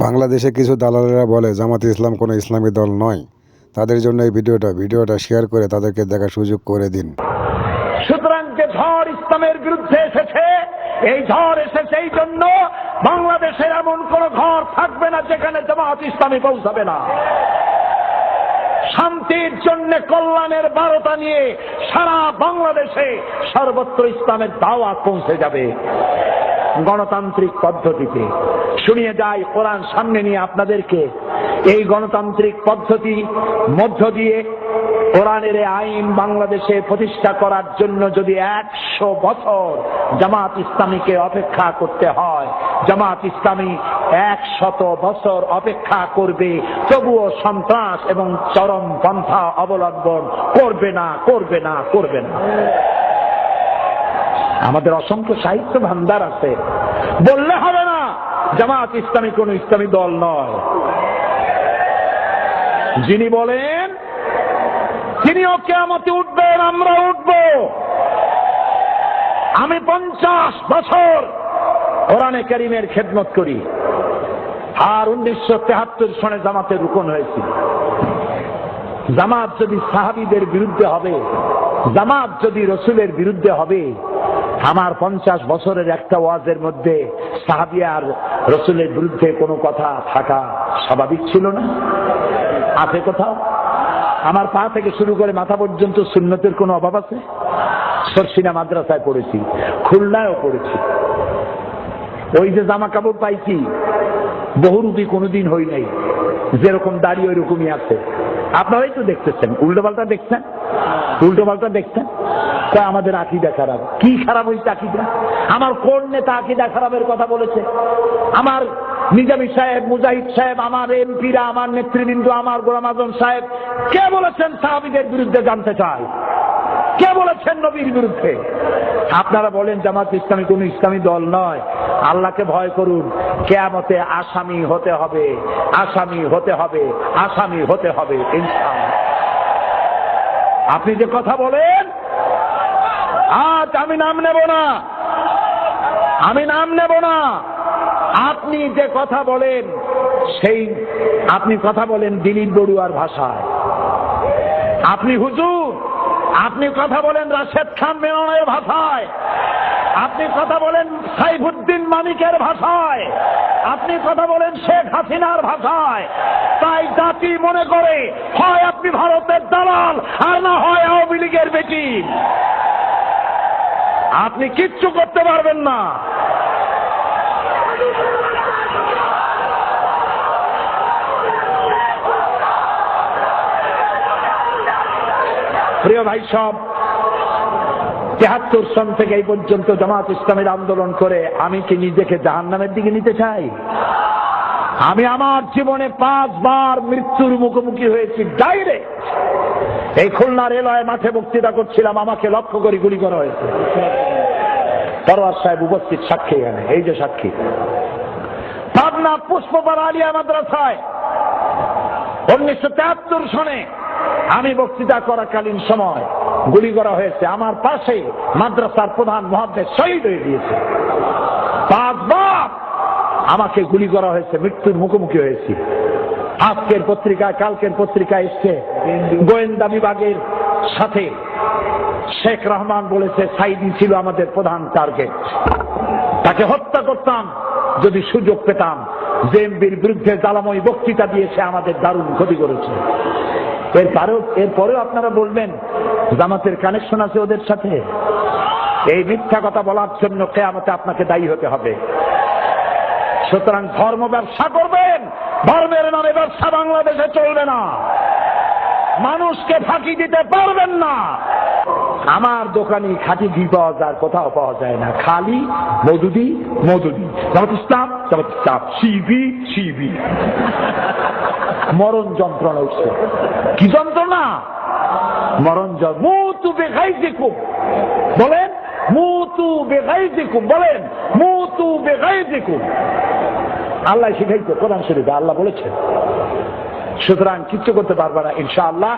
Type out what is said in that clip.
বাংলাদেশে কিছু দালালেরা বলে জামাত ইসলাম কোনো ইসলামী দল নয়। তাদের জন্য এই ভিডিওটা শেয়ার করে তাদেরকে দেখার সুযোগ করে দিন। সুতরাং যে ঝড় ইসলামের বিরুদ্ধে এসেছে, এই ঝড় এসেছে এই জন্য বাংলাদেশের এমন কোন ঘর থাকবে না যেখানে জামাত ইসলামী পৌঁছাবে না। শান্তির জন্য কল্যাণের বার্তা নিয়ে সারা বাংলাদেশে সর্বত্র ইসলামের দাওয়াত পৌঁছে যাবে গণতান্ত্রিক পদ্ধতিতে। শুনিয়ে যায় কোরআন সামনে নিয়ে আপনাদেরকে, এই গণতান্ত্রিক পদ্ধতি মধ্য দিয়ে কোরআনের আইন বাংলাদেশে প্রতিষ্ঠা করার জন্য যদি 100 বছর জামাত ইসলামীকে অপেক্ষা করতে হয়, জামাত ইসলামী 100 বছর অপেক্ষা করবে, তবুও সন্ত্রাস এবং চরম পন্থা অবলম্বন করবে না। আমাদের অসংখ্য সাহিত্য ভান্ডার আছে, বললে হবে না জামাত ইসলামী কোন ইসলামী দল নয়। যিনি বলেন তিনিও কিয়ামতে উঠবেন, আমরা উঠব। আমি 50 বছর কোরআনে কারীমের খেদমত করি, আর 1973 সনে জামাতের রুকন হয়েছি। জামাত যদি সাহাবীদের বিরুদ্ধে হবে, জামাত যদি রসুলের বিরুদ্ধে হবে, আমার 50 বছরের একটা ওয়াজের মধ্যে সাহাবী আর রসুলের বিরুদ্ধে কোনো কথা থাকা স্বাভাবিক ছিল না? আছে কোথাও? আমার পা থেকে শুরু করে মাথা পর্যন্ত সুন্নতের কোনো অভাব আছে? সরসিনা মাদ্রাসায় পড়েছি, খুলনায়ও পড়েছি। ওই যে জামা কাপড় পাইছি বহুরূপী কোনোদিন হই নাই, যেরকম দাড়ি ওই রকমই আছে। আপনারাই তো দেখতেছেন, উল্টো পাল্টা দেখছেন। আমাদের আকীদা খারাপ। কি খারাপ হয়েছে আকীদা? আমার কোন নেতা আকীদা খারাপের কথা বলেছে? আমার নিজামী সাহেব, মুজাহিদ সাহেব, আমার এমপিরা, আমার নেতৃবৃন্দ, আমার গোলাম আজম সাহেব কে বলেছেন সাহাবীদের বিরুদ্ধে জানতে চাই? কে বলেছেন নবীর বিরুদ্ধে? আপনারা বলেন জামাত ইসলামী কোন ইসলামী দল নয়। আল্লাহকে ভয় করুন, কিয়ামতে আসামি হতে হবে ইনশাআল্লাহ। আপনি যে কথা বলেন, আজ আমি নাম নেব না, আপনি যে কথা বলেন আপনি কথা বলেন দিলীপ বড়ুয়ার ভাষায়। আপনি হুজুর, আপনি কথা বলেন রাশেদ খান মেননের ভাষায়, আপনি কথা বলেন সাইফুদ্দিন মানিকের ভাষায়, আপনি কথা বলেন শেখ হাসিনার ভাষায়। তাই জাতি মনে করে হয় আপনি ভারতের দালাল, আর না হয় আওয়ামী লীগের বেটি। আপনি কিচ্ছু করতে পারবেন না। প্রিয় ভাই সব, 73 সন থেকে এই পর্যন্ত জামাত ইসলামের আন্দোলন করে আমি কি নিজেকে জাহান্নামের দিকে নিতে চাই? আমি আমার জীবনে 5 বার মৃত্যুর মুখোমুখি হয়েছি ডাইরেক্ট। এই খুলনা রেলওয়ে মাঠে বক্তৃতা করছিলাম, আমাকে লক্ষ্য করে গুলি করা হয়েছে। পরওয়ার সাহেব উপস্থিত, সাক্ষী এখানে, এই যে সাক্ষী। পাবনা পুষ্পপাড়া আলিয়া মাদ্রাসায় 1973 সনে আমি বক্তৃতা করাকালীন সময় গুলি করা হয়েছে। আমার পাশে মাদ্রাসার প্রধান মুহাদ্দিস শহীদ হয়ে গিয়েছে। 5 বার আমাকে গুলি করা হয়েছে, মৃত্যুর মুখোমুখি হয়েছি। আজকের পত্রিকায়, কালকের পত্রিকায় এসছে গোয়েন্দা বিভাগের সাথে শেখ রহমান বলেছে সাইদি ছিল আমাদের প্রধান টার্গেট, তাকে হত্যা করতাম যদি সুযোগ পেতাম। জেএমবির বিরুদ্ধে জ্বালাময়ী বক্তৃতা দিয়েছে, আমাদের দারুণ ক্ষতি করেছে। এরপরেও আপনারা বলবেন জামাতের কানেকশন আছে ওদের সাথে। এই মিথ্যা কথা বলার জন্য কিয়ামতে আপনাকে দায়ী হতে হবে। সুতরাং ধর্ম ব্যবসা করবেন, ধর্মের নামে ব্যবসা বাংলাদেশে চলবে না। মানুষকে ফাঁকি দিতে পারবেন না। আমার দোকানে খাঁটি ঘি পাওয়া যায়, কোথাও পাওয়া যায় না, খালি মধুদি। জামাত ইসলাম, শিবি। মরণ যন্ত্রণা উঠছে। কি যন্ত্রণা? মরণ যন্ত্রণা। মুতু বেগাইজিকুম বলেন, মুতু বেগাইজিকুম। আল্লাহ শিখাইছে কোরআন শরীফে, আল্লাহ বলেছেন। সুতরাং কিচ্ছু করতে পারবে না ইনশাআল্লাহ।